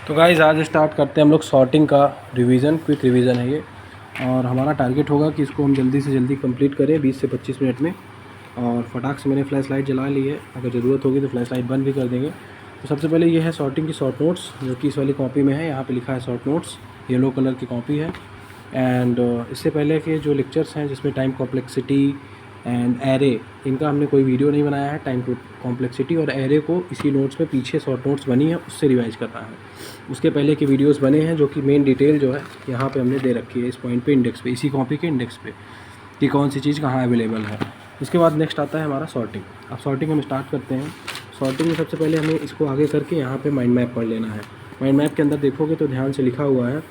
तो गाइस आज स्टार्ट करते हैं हम लोग सॉर्टिंग का रिवीजन, क्विक रिवीजन है ये। और हमारा टारगेट होगा कि इसको हम जल्दी से जल्दी कंप्लीट करें 20 से 25 मिनट में। और फटाक से मैंने फ्लैश लाइट जला ली है, अगर ज़रूरत होगी तो फ्लैश लाइट बंद भी कर देंगे। तो सबसे पहले ये है सॉर्टिंग की शॉर्ट नोट्स, जो कि इस वाली कॉपी में है। यहाँ पे लिखा है शॉर्ट नोट्स, येलो कलर की कॉपी है। एंड इससे पहले के जो लेक्चर्स हैं जिसमें टाइम कॉम्प्लेक्सिटी एंड एरे, इनका हमने कोई वीडियो नहीं बनाया है। टाइम कॉम्प्लेक्सिटी और एरे को इसी नोट्स में पीछे शॉर्ट नोट्स बनी है, उससे रिवाइज करना है। उसके पहले के वीडियोस बने हैं जो कि मेन डिटेल जो है यहाँ पे हमने दे रखी है इस पॉइंट पे, इंडेक्स पे, इसी कॉपी के इंडेक्स पे, कि कौन सी चीज़ कहाँ अवेलेबल है। इसके बाद नेक्स्ट आता है हमारा सॉर्टिंग। अब सॉर्टिंग हम स्टार्ट करते हैं। सॉर्टिंग में सबसे पहले हमें इसको आगे करके यहाँ पे माइंड मैप पढ़ लेना है। माइंड मैप के अंदर देखोगे तो ध्यान से लिखा हुआ है,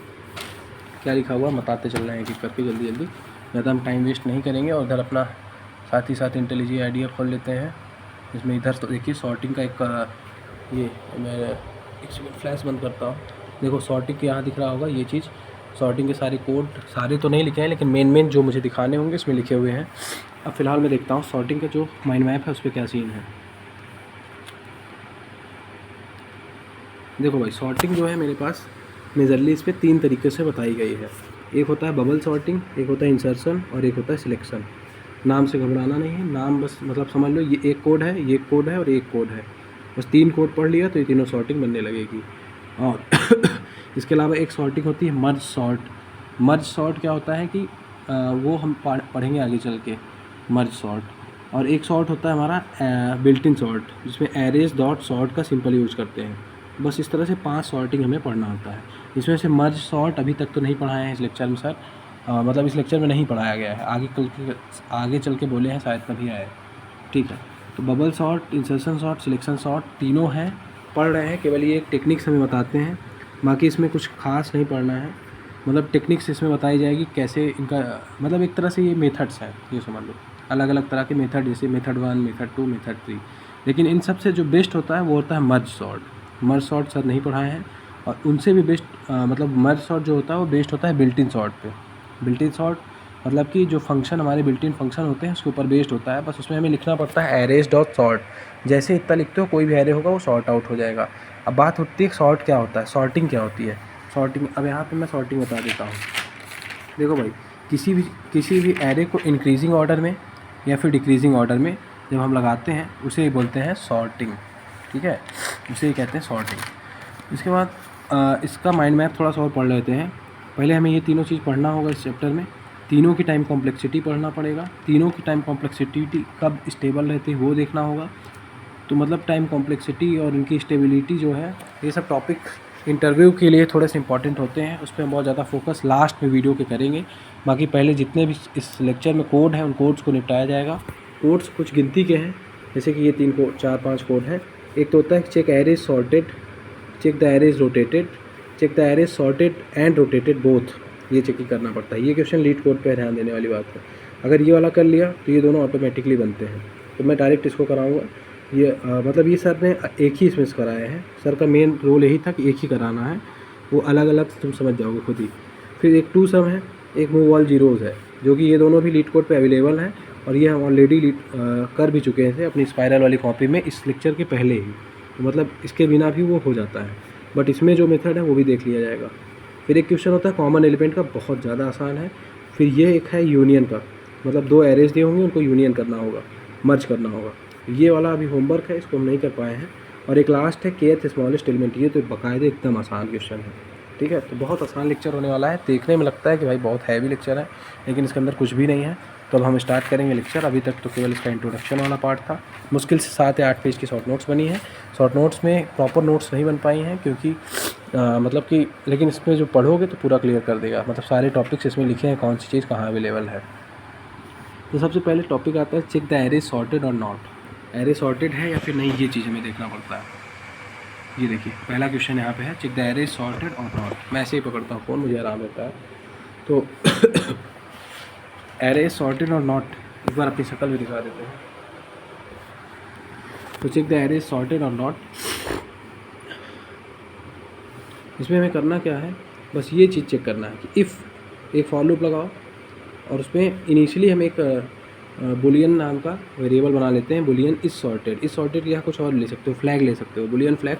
क्या लिखा हुआ है बताते चल रहे हैं एक करके जल्दी जल्दी, ज़्यादा हम टाइम वेस्ट नहीं करेंगे। और इधर अपना साथ ही साथ इंटेलिजेंट आइडिया खोल लेते हैं। इसमें इधर तो देखिए सॉर्टिंग का एक ये, मैं एक सेकंड फ्लैश बंद करता हूँ। देखो सॉर्टिंग के यहाँ दिख रहा होगा ये चीज़। सॉर्टिंग के सारे कोड, सारे तो नहीं लिखे हैं लेकिन मेन जो मुझे दिखाने होंगे इसमें लिखे हुए हैं। अब फ़िलहाल मैं देखता हूँ सॉर्टिंग का जो माइंड मैप है उस पर क्या सीन है। देखो भाई, सॉर्टिंग जो है मेरे पास मेजरली इस पर 3 तरीके से बताई गई है। एक होता है बबल सॉर्टिंग, एक होता है इंसर्शन और एक होता है सिलेक्शन। नाम से घबराना नहीं है, नाम बस मतलब समझ लो ये एक कोड है, ये एक कोड है और एक कोड है। बस 3 कोड पढ़ लिया तो ये तीनों सॉर्टिंग बनने लगेगी। और इसके अलावा एक सॉर्टिंग होती है मर्ज सॉर्ट। मर्ज सॉर्ट क्या होता है कि वो हम पढ़ेंगे आगे चल के, मर्ज सॉर्ट। और एक सॉर्ट होता है हमारा बिल्ट इन सॉर्ट, जिसमें एरेज डॉट सॉर्ट का सिंपल यूज़ करते हैं। बस इस तरह से 5 सॉर्टिंग हमें पढ़ना होता है। इसमें से मर्ज सॉर्ट अभी तक तो नहीं पढ़ाए हैं इस लेक्चर में सर, मतलब इस लेक्चर में नहीं पढ़ाया गया है। आगे चल के बोले हैं शायद तभी आए, ठीक है। तो bubble sort, insertion sort, selection sort तीनों हैं, पढ़ रहे हैं। केवल ये एक टेक्निक्स हमें बताते हैं, बाकी इसमें कुछ खास नहीं पढ़ना है। मतलब टेक्निक्स इसमें बताई जाएगी कैसे इनका, मतलब एक तरह से ये मेथड्स हैं, ये समझ लो। अलग अलग तरह के मेथड, जैसे मेथड 1, मेथड 2, मेथड 3। लेकिन इन सब से जो बेस्ट होता है वो होता है merge sort. Merge sort sir नहीं पढ़ाए हैं। और उनसे भी बेस्ट मतलब मर्ज सॉर्ट जो होता है वो बेस्ट होता है बिल्ट इन सॉर्ट पे। बिल्ट इन सॉर्ट मतलब कि जो फंक्शन हमारे बिल्ट इन फंक्शन होते हैं उसके ऊपर बेस्ड होता है। बस उसमें हमें लिखना पड़ता है एरेज डॉट सॉर्ट। जैसे इतना लिखते हो कोई भी एरे होगा वो सॉर्ट आउट हो जाएगा। अब बात होती है सॉर्ट क्या होता है, सॉर्टिंग क्या होती है। सॉर्टिंग, अब यहाँ पे मैं सॉर्टिंग बता देता हूँ। देखो भाई, किसी भी एरे को इंक्रीजिंग ऑर्डर में या फिर डिक्रीजिंग ऑर्डर में जब हम लगाते हैं उसे ही बोलते हैं सॉर्टिंग, ठीक है। उसे ही कहते हैं सॉर्टिंग। इसके बाद इसका माइंड मैप थोड़ा सा और पढ़ लेते हैं। पहले हमें ये तीनों चीज़ पढ़ना होगा इस चैप्टर में। तीनों की टाइम कॉम्प्लेक्सिटी पढ़ना पड़ेगा। तीनों की टाइम कॉम्प्लेक्सिटी कब स्टेबल रहती है वो देखना होगा। तो मतलब टाइम कॉम्प्लेक्सिटी और इनकी स्टेबिलिटी जो है, ये सब टॉपिक इंटरव्यू के लिए थोड़े से इंपॉर्टेंट होते हैं। उस पर हम बहुत ज़्यादा फोकस लास्ट में वीडियो के करेंगे। बाकी पहले जितने भी इस लेक्चर में कोड हैं उन कोड्स को निपटाया जाएगा। कोड्स कुछ गिनती के हैं, जैसे कि ये 3 कोड, 4-5 कोड हैं। एक तो होता है check array sorted, check the array is rotated, check the array is sorted and rotated both. ये चेक ही करना पड़ता है। ये क्वेश्चन लीड कोड पे ध्यान देने वाली बात है। अगर ये वाला कर लिया तो ये दोनों ऑटोमेटिकली बनते हैं। तो मैं डायरेक्ट इसको कराऊंगा। ये मतलब ये सर ने एक ही इसमें से कराए हैं। सर का मेन रोल यही था कि एक ही कराना है, वो अलग अलग तुम समझ जाओगे खुद ही। फिर एक 2 सम है, एक मूव ऑल जीरोज़ है, जो कि ये दोनों भी लीड कोड पे अवेलेबल हैं। और ये हम ऑलरेडी कर भी चुके थे अपनी स्पाइरल वाली कॉपी में इस लेक्चर के पहले ही। तो मतलब इसके बिना भी वो हो जाता है, बट इसमें जो मेथड है वो भी देख लिया जाएगा। फिर एक क्वेश्चन होता है कॉमन एलिमेंट का, बहुत ज़्यादा आसान है। फिर ये एक है यूनियन का, मतलब 2 एरेज दिए होंगे उनको यूनियन करना होगा, मर्ज करना होगा। ये वाला अभी होमवर्क है, इसको हम नहीं कर पाए हैं। और एक लास्ट है kth स्मॉलेस्ट एलिमेंट। ये तो बाकायदे एकदम आसान क्वेश्चन है, ठीक है। तो बहुत आसान लेक्चर होने वाला है। देखने में लगता है कि भाई बहुत हैवी लेक्चर है, लेकिन इसके अंदर कुछ भी नहीं है। तो अब हम स्टार्ट करेंगे लेक्चर। अभी तक तो केवल इसका इंट्रोडक्शन वाला पार्ट था। मुश्किल से 7 या 8 पेज की शॉर्ट नोट्स बनी है। शॉर्ट नोट्स में प्रॉपर नोट्स नहीं बन पाई हैं क्योंकि मतलब कि, लेकिन इसमें जो पढ़ोगे तो पूरा क्लियर कर देगा। मतलब सारे टॉपिक्स इसमें लिखे हैं, कौन सी चीज़ कहाँ अवेलेबल है। तो सबसे पहले टॉपिक आता है चेक द एरे सॉर्टेड और नॉट। एरे सॉर्टेड है या फिर नहीं, ये चीज़ हमें देखना पड़ता है। ये देखिए पहला क्वेश्चन यहाँ पे है, चेक द एरे सॉर्टेड और नॉट। मैं ऐसे ही पकड़ता हूँ फ़ोन, मुझे आराम रहता है। तो एरे सॉर्टेड और नॉट, एक बार अपनी शक्ल भी दिखा देते हैं। तो चेक द एरे सॉर्टेड और नॉट, इसमें हमें करना क्या है, बस ये चीज़ चेक करना है कि इफ़ एक फॉर लूप लगाओ और उसमें इनिशियली हम एक बुलियन नाम का वेरिएबल बना लेते हैं, Boolean is sorted. Is sorted या कुछ और ले सकते हो, फ्लैग ले सकते हो, बुलियन फ्लैग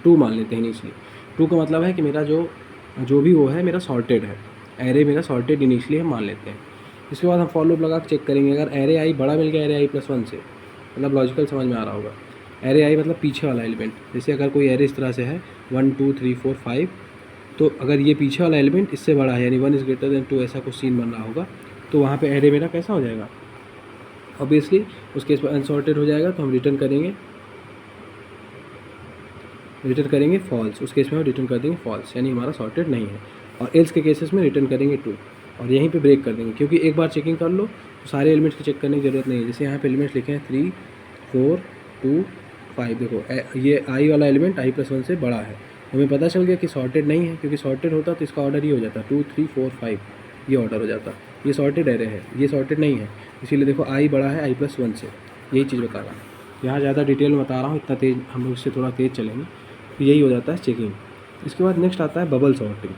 2 मान लेते हैं इनिशियली। ट्रू का मतलब है कि मेरा जो भी वो है मेरा सॉर्टेड है, एरे मेरा सॉर्टेड इनिशियली हम मान लेते हैं। इसके बाद हम फॉर लूप लगा के चेक करेंगे, अगर एरे आई बड़ा मिल गया एरे आई प्लस 1 से, मतलब लॉजिकल समझ में आ रहा होगा। एरे आई मतलब पीछे वाला एलिमेंट, जैसे अगर कोई एरे इस तरह से है 1 2 3 4 5, तो अगर ये पीछे वाला एलिमेंट इससे बड़ा है यानी 1 इज़ ग्रेटर देन 2, ऐसा कुछ सीन बन रहा होगा, तो वहाँ पे एरे मेरा कैसा हो जाएगा, ऑब्वियसली उस केस में अनसॉर्टेड हो जाएगा। तो हम रिटर्न करेंगे फॉल्स, उस केस में हम रिटर्न कर देंगे फॉल्स, यानी हमारा सॉर्टेड नहीं है। और एल्स के केसेस में रिटर्न करेंगे ट्रू, और यहीं पे ब्रेक कर देंगे, क्योंकि एक बार चेकिंग कर लो तो सारे एलिमेंट्स की चेक करने की ज़रूरत नहीं है। जैसे यहाँ पे एलिमेंट्स लिखे हैं 3 4 2 5, देखो ये आई वाला एलिमेंट आई प्लस 1 से बड़ा है, हमें पता चल गया कि सॉर्टेड नहीं है, क्योंकि सॉर्टेड होता तो इसका ऑर्डर ही हो जाता 2 3 4 5, ये ऑर्डर हो जाता। ये सॉर्टेड एरे है, ये सॉर्टेड नहीं है, इसीलिए देखो आई बड़ा है आई प्लस 1 से, यही चीज़ बता रहा हूँ। यहाँ ज़्यादा डिटेल में बता रहा हूँ, इतना तेज़ हम लोग इससे थोड़ा तेज़ चलेंगे, तो यही हो जाता है चेकिंग। इसके बाद नेक्स्ट आता है बबल सॉर्टिंग।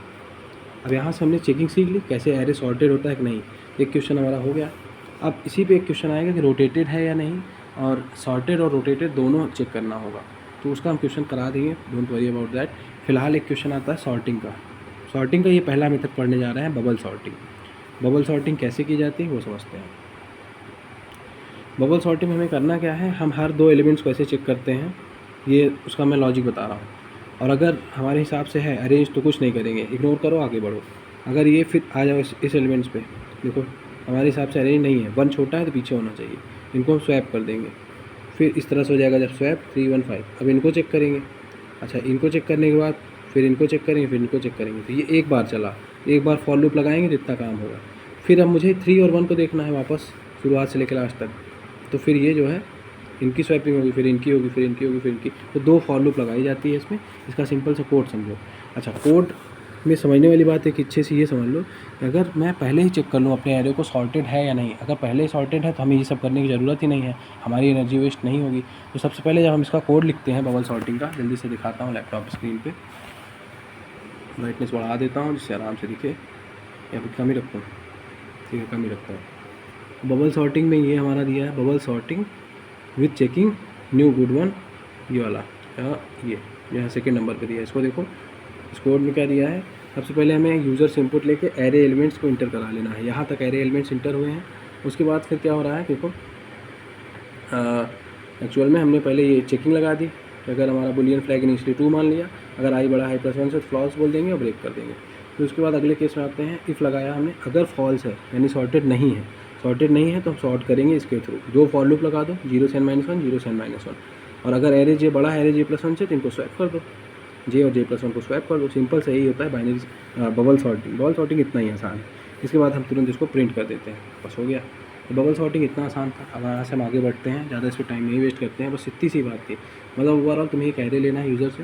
अब यहाँ से हमने चेकिंग सीख ली कैसे एरे सॉर्टेड होता है कि नहीं, एक क्वेश्चन हमारा हो गया। अब इसी पे एक क्वेश्चन आएगा कि रोटेटेड है या नहीं, और सॉर्टेड और रोटेटेड दोनों चेक करना होगा, तो उसका हम क्वेश्चन करा देंगे, डोंट वरी अबाउट दैट। फिलहाल एक क्वेश्चन आता है सॉर्टिंग का ये पहला मेथड पढ़ने जा रहे हैं, बबल सॉर्टिंग। बबल सॉर्टिंग कैसे की जाती है वो समझते हैं। बबल सॉर्टिंग में हमें करना क्या है, हम हर दो एलिमेंट्स को ऐसे चेक करते हैं, ये उसका मैं लॉजिक बता रहा हूँ। और अगर हमारे हिसाब से है अरेंज तो कुछ नहीं करेंगे, इग्नोर करो आगे बढ़ो। अगर ये फिर आ जाओ इस एलिमेंट्स पे, देखो हमारे हिसाब से अरेंज नहीं है, 1 छोटा है तो पीछे होना चाहिए, इनको हम स्वैप कर देंगे। फिर इस तरह से हो जाएगा जब स्वैप 3 1 5। अब इनको चेक करेंगे, अच्छा इनको चेक करने के बाद फिर इनको चेक करेंगे, फिर इनको चेक करेंगे, तो ये एक बार चला, एक बार फॉर लूप लगाएंगे तो इतना काम होगा। फिर अब मुझे 3 और 1 को देखना है वापस शुरुआत से लेकर लास्ट तक, तो फिर ये जो है इनकी स्वैपिंग होगी, फिर इनकी होगी, फिर इनकी होगी, फिर इनकी, तो 2 फॉर लूप लगाई जाती है इसमें। इसका सिंपल सा कोड समझो। अच्छा कोड में समझने वाली बात है कि अच्छे से ये समझ लो, अगर मैं पहले ही चेक कर लूँ अपने एरे को सॉर्टेड है या नहीं, अगर पहले ही सॉर्टेड है तो हमें ये सब करने की ज़रूरत ही नहीं है, हमारी एनर्जी वेस्ट नहीं होगी। तो सबसे पहले जब हम इसका कोड लिखते हैं बबल सॉर्टिंग का, जल्दी से दिखाता हूँ लैपटॉप स्क्रीन पर, ब्राइटनेस बढ़ा देता हूँ जिससे आराम से दिखे, या फिर कम ही रखता हूँ, ठीक है कम ही रखता हूँ। बबल सॉर्टिंग में ये हमारा दिया है bubble sorting with checking new good one, ये वाला, ये यहाँ सेकेंड नंबर पे दिया है। इसको देखो इस कोड में क्या दिया है, सबसे पहले हमें यूज़र से इनपुट लेके एरे एलिमेंट्स को इंटर करा लेना है। यहाँ तक एरे एलिमेंट्स इंटर हुए हैं, उसके बाद फिर क्या हो रहा है देखो, एक्चुअल में हमने पहले ये चेकिंग लगा दी, तो अगर हमारा बुलियन फ्लैग इनिशियली 2 मान लिया, अगर आई बड़ा है +1 से, तो फ्लॉल्स बोल देंगे और ब्रेक कर देंगे। फिर उसके बाद अगले केस में आते हैं, इफ़ लगाया हमने, अगर फॉल्स है यानी सॉर्टेड नहीं है, तो हम सॉर्ट करेंगे इसके थ्रू, जो फॉर लूप लगा दो 0 से n-1 0 से n-1, और अगर एरे जे बड़ा है एरे j+1 से, तो इनको स्वैप कर दो, जे और j+1 को स्वैप कर दो। सिंपल से यही होता है बाइनरी बबल सॉर्टिंग इतना ही आसान है। इसके बाद हम तुरंत इसको प्रिंट कर देते हैं, बस हो गया। तो बबल सॉर्टिंग इतना आसान था। अब यहाँ से हम आगे बढ़ते हैं, ज़्यादा इस पर टाइम नहीं वेस्ट करते हैं, बस इतनी सी बात थी। मतलब ओवरऑल तुम्हें एक एरे लेना है यूज़र से,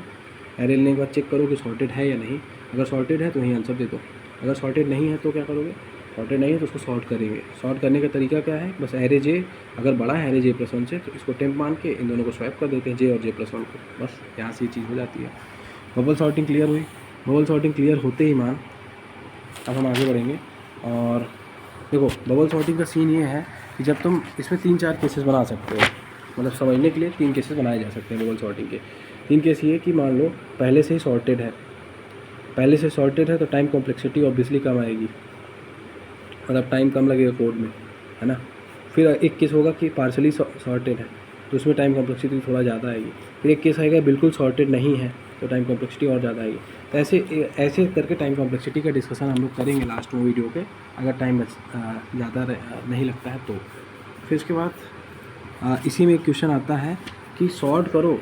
एरे लेने के बाद चेक करो कि सॉर्टेड है या नहीं, अगर सॉर्टेड है तो वहीं आंसर दे दो, अगर सॉर्टेड नहीं है तो क्या करोगे, सॉर्टेड नहीं है तो उसको सॉर्ट करेंगे। सॉर्ट करने का तरीका क्या है, बस एरे जे अगर बड़ा है एरे j+1 से, तो इसको टेम्प मान के इन दोनों को स्वैप कर देते हैं, जे और j+1 को, बस यहाँ से ये चीज़ हो जाती है। बबल सॉर्टिंग क्लियर हुई। बबल सॉर्टिंग क्लियर होते ही मान अब हम आगे बढ़ेंगे, और देखो बबल सॉर्टिंग का सीन ये है कि जब तुम इसमें 3-4 केसेस बना सकते हो, मतलब समझने के लिए 3 केसेस बनाए जा सकते हैं बबल सॉर्टिंग के। 3 केस ये कि मान लो पहले से सॉर्टेड है तो टाइम कॉम्प्लेक्सिटी ऑब्वियसली कम आएगी, मतलब टाइम कम लगेगा कोड में, है ना। फिर एक केस होगा कि पार्शली सॉर्टेड है तो उसमें टाइम कॉम्प्लेक्सिटी थोड़ा ज़्यादा आएगी। फिर एक केस आएगा बिल्कुल सॉर्टेड नहीं है तो टाइम कॉम्प्लेक्सिटी और ज़्यादा आएगी। तो ऐसे करके टाइम कॉम्प्लेक्सिटी का डिस्कशन हम लोग करेंगे लास्ट में वीडियो पे, अगर टाइम ज़्यादा नहीं लगता है तो। फिर उसके बाद इसी में एक क्वेश्चन आता है कि सॉर्ट करो।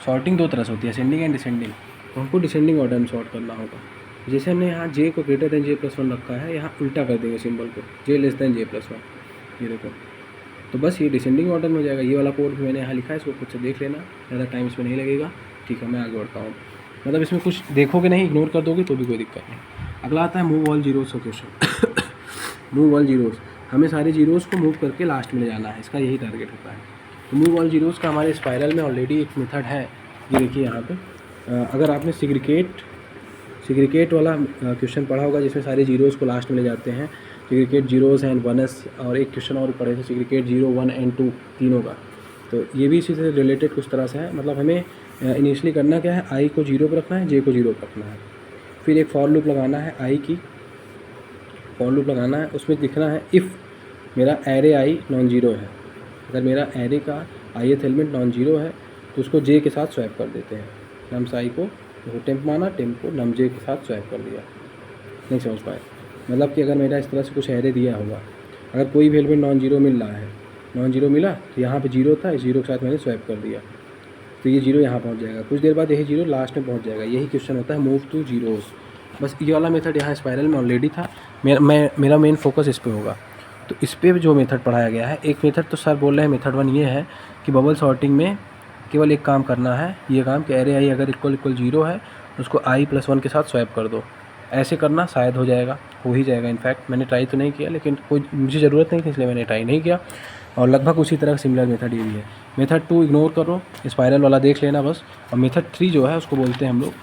सॉर्टिंग 2 तरह से होती है, असेंडिंग एंड डिसेंडिंग, तो हमको डिसेंडिंग ऑर्डर में सॉर्ट करना होगा। जैसे हमने यहाँ j को ग्रेटर देन j+1 रखा है, यहाँ उल्टा कर देंगे सिंबल को, j लेस देन j+1, ये देखो, तो बस ये डिसेंडिंग ऑर्डर में हो जाएगा। ये वाला कोड भी मैंने यहाँ लिखा है, इसको खुद से देख लेना, ज़्यादा टाइम इसमें नहीं लगेगा। ठीक है, मैं आगे बढ़ता हूँ, मतलब इसमें कुछ देखोगे नहीं, इग्नोर कर दोगे तो भी कोई दिक्कत नहीं। अगला आता है मूव ऑल जीरोज़ का क्वेश्चन। मूव ऑल जीरोज़, हमें सारे जीरोज़ को मूव करके लास्ट में ले जाना है, इसका यही टारगेट होता है। तो मूव ऑल जीरोज़ का हमारे स्पायरल में ऑलरेडी एक मेथड है, ये देखिए यहाँ पे। अगर आपने सिग्रीकेट वाला क्वेश्चन पढ़ा होगा जिसमें सारे जीरोज़ को लास्ट में ले जाते हैं, सिग्रीकेट जीरोज़ एंड वनस, और एक क्वेश्चन और पढ़े थे सिग्रीकेट 0 1 एंड 2 तीनों का, तो ये भी इसी से रिलेटेड कुछ तरह से है। मतलब हमें इनिशियली करना क्या है, आई को 0 पर रखना है, जे को 0 पर रखना है। फिर एक फॉर लूप लगाना है, आई की फॉर लूप लगाना है, उसमें लिखना है इफ़ मेरा एरे आई नॉन जीरो है। अगर मेरा एरे का ith एलिमेंट नॉन जीरो है तो उसको जे के साथ स्वैप कर देते हैं। नम्स आई को टेम्प माना, टेम्प को नम जे के साथ स्वैप कर दिया। नहीं समझ पाए, मतलब कि अगर मेरा इस तरह से कुछ एरे दिया होगा, अगर कोई भी एलिमेंट नॉन जीरो मिल रहा है, नॉन जीरो मिला तो यहाँ पे जीरो था, इस जीरो के साथ मैंने स्वैप कर दिया तो ये जीरो यहाँ पहुँच जाएगा। कुछ देर बाद यही जीरो लास्ट में पहुँच जाएगा। यही क्वेश्चन होता है मूव टू जीरोस। बस ये वाला मेथड यहाँ स्पाइरल में ऑलरेडी था। मेरा मेन फोकस इस पर होगा। तो इस पर जो मेथड पढ़ाया गया है, एक मेथड तो सर बोल रहे हैं मेथड 1 ये है कि बबल सॉर्टिंग में केवल एक काम करना है, ये काम कि एरे आई अगर इक्वल जीरो है उसको i+1 के साथ स्वैप कर दो। ऐसे करना शायद हो जाएगा, हो ही जाएगा। इनफैक्ट मैंने ट्राई तो नहीं किया, लेकिन कोई मुझे ज़रूरत नहीं थी इसलिए मैंने ट्राई नहीं किया। और लगभग उसी तरह का सिमिलर मेथड ये भी है। मेथड 2 इग्नोर करो, स्पाइरल वाला देख लेना बस। और मेथड 3 जो है उसको बोलते हैं हम लोग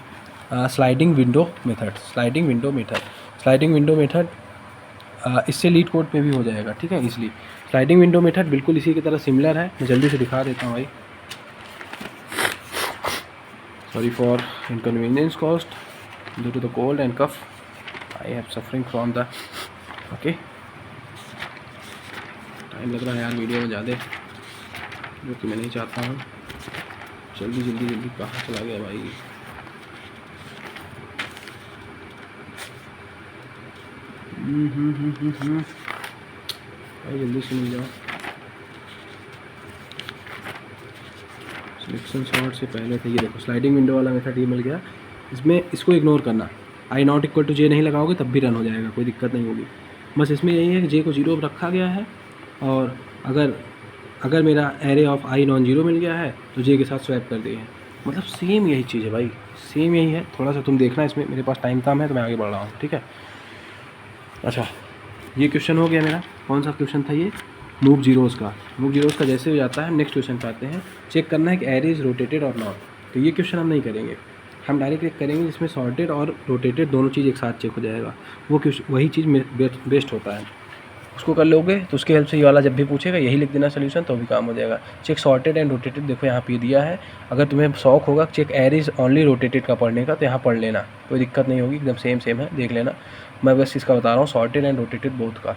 sliding window method. Sliding window method इससे लीड कोड पे भी हो जाएगा, ठीक है। इसलिए स्लाइडिंग विंडो मेथड बिल्कुल इसी की तरह सिमिलर है। मैं जल्दी से दिखा देता हूँ भाई, sorry for inconvenience caused due to the cold and cough, I have suffering from the okay. Time लग रहा है यार वीडियो में ज़्यादा, जो कि मैं नहीं चाहता हूँ। जल्दी कहाँ चला गया भाई। भाई जल्दी से मिल जाओ। सिलेक्शन सॉर्ट से पहले थे, ये देखो स्लाइडिंग विंडो वाला मेथड ये मिल गया। इसमें इसको इग्नोर करना, आई नॉट इक्वल टू जे नहीं लगाओगे तब भी रन हो जाएगा, कोई दिक्कत नहीं होगी। बस इसमें यही है कि जे को 0 पर रखा गया है, और अगर मेरा array of I non zero मिल गया है तो जे के साथ स्वैप कर दिए हैं। मतलब सेम यही चीज़ है भाई, सेम यही है। थोड़ा सा तुम देखना इसमें, मेरे पास टाइम कम है तो मैं आगे बढ़ रहा हूँ, ठीक है। अच्छा, ये क्वेश्चन हो गया मेरा। कौन सा क्वेश्चन था ये, मूव जीरोज़ का जैसे हो जाता है नेक्स्ट क्वेश्चन पे आते हैं। चेक करना है कि एरे इज़ रोटेटेड और नॉट। तो ये क्वेश्चन हम नहीं करेंगे, हम डायरेक्ट एक करेंगे जिसमें सॉर्टेड और रोटेटेड दोनों चीज़ एक साथ चेक हो जाएगा। वो क्वेश्चन वही चीज़ बेस्ट होता है। उसको कर लोगे तो उसके हेल्प से ये वाला जब भी पूछेगा यही लिख देना सोल्यूशन, तो भी काम हो जाएगा। चेक सॉर्टेड एंड रोटेटेड, देखो यहाँ पे दिया है। अगर तुम्हें शौक होगा check array is only rotated का पढ़ने का तो यहाँ पढ़ लेना, कोई दिक्कत नहीं होगी, एकदम सेम है, देख लेना। मैं बस इसका बता रहा हूँ, सॉर्टेड एंड रोटेटेड बोथ का।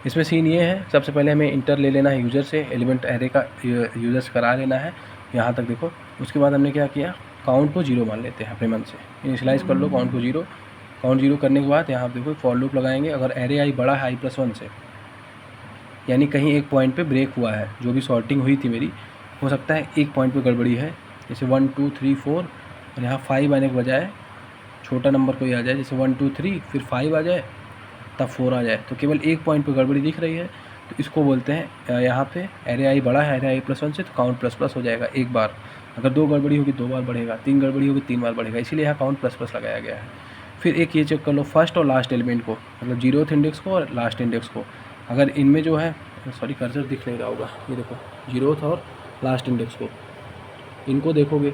इसमें सीन ये है, सबसे पहले हमें इंटर ले लेना है यूज़र से, एलिमेंट एरे का यूज़र से करा लेना है यहाँ तक देखो। उसके बाद हमने क्या किया, काउंट को 0 मान लेते हैं अपने मन से, इनिशियलाइज़ कर लो काउंट को 0। काउंट 0 करने के बाद यहाँ देखो फॉर लूप लगाएंगे। अगर एरे आई बड़ा है i+1 से, यानी कहीं एक पॉइंट पे ब्रेक हुआ है, जो भी सॉर्टिंग हुई थी मेरी, हो सकता है एक पॉइंट पे गड़बड़ी है, जैसे 1 2 3 4 और यहाँ 5 आने के बजाय छोटा नंबर कोई आ जाए, जैसे 1 2 3 फिर 5 आ जाए तब 4 आ जाए, तो केवल एक पॉइंट पे गड़बड़ी दिख रही है। तो इसको बोलते हैं यहाँ पे एरे आई बड़ा है एरे i+1 से, तो काउंट ++ हो जाएगा एक बार। अगर 2 गड़बड़ी होगी 2 बार बढ़ेगा, 3 गड़बड़ी होगी 3 बार बढ़ेगा, इसीलिए यहाँ काउंट ++ लगाया गया है। फिर एक ये चेक कर लो फर्स्ट और लास्ट एलिमेंट को, मतलब 0th इंडेक्स को और लास्ट इंडेक्स को। अगर इनमें जो है, सॉरी कर्सर दिख नहीं रहा होगा, ये देखो 0th और लास्ट इंडेक्स को, इनको देखोगे,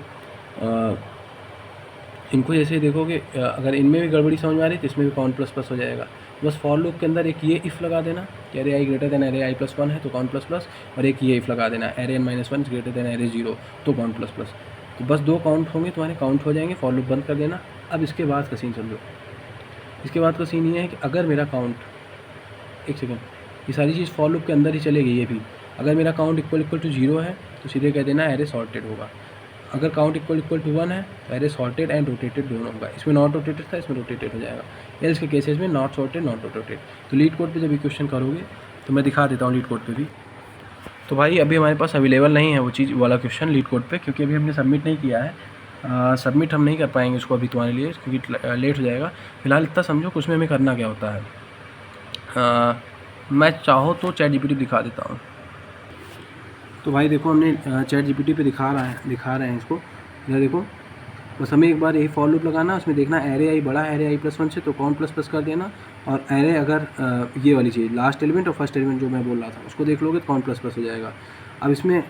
इनको जैसे देखोगे, अगर इनमें भी गड़बड़ी समझ में आ रही तो इसमें भी काउंट ++ हो जाएगा। बस फॉर लूप के अंदर एक ये इफ़ लगा देना, एरे आई ग्रेटर देन एरे i+1 है तो काउंट ++, और एक ये इफ़ लगा देना, array n-1 greater than array 0 तो काउंट ++। तो बस 2 काउंट होंगे, तुम्हारे काउंट हो जाएंगे, फॉर लूप बंद कर देना। अब इसके बाद का सीन समझो। इसके बाद का सीन ये है कि अगर मेरा काउंट, एक सेकेंड, ये सारी चीज़ फॉर लूप के अंदर ही चलेगी। ये भी अगर मेरा काउंट इक्वल टू 0 है तो सीधे कह देना एरे सॉर्टेड होगा। अगर काउंट इक्वल टू 1 है तो एरे सॉर्टेड एंड रोटेटेड दोनों होगा। इसमें नॉट रोटेटेड था, इसमें रोटेटेड हो जाएगा। एल्स के केसेस में नॉट सॉर्टेड नॉट रोटेटेड। तो लीड कोड पे जब क्वेश्चन करोगे तो मैं दिखा देता हूँ लीड कोड पे भी। तो भाई अभी हमारे पास अवेलेबल नहीं है वो चीज़ वाला क्वेश्चन लीड कोड पे, क्योंकि अभी हमने सबमिट नहीं किया है। सबमिट हम नहीं कर पाएंगे उसको अभी तुम्हारे लिए, क्योंकि लेट हो जाएगा। फिलहाल इतना समझो कि उसमें हमें करना क्या होता है। मैं चाहो तो चैट जीपीटी दिखा देता हूँ। तो भाई देखो हमने चैट जीपीटी पे दिखा रहे हैं इसको। इधर देखो, बस हमें एक बार यही फॉर लूप लगाना, उसमें देखना एरे आई बड़ा है एरे i+1 से तो काउंट ++ कर देना, और एरे अगर ये वाली चीज़ लास्ट एलिमेंट और फर्स्ट एलिमेंट जो मैं बोल रहा था उसको देख लोगे तो काउंट ++ हो जाएगा। अब इसमें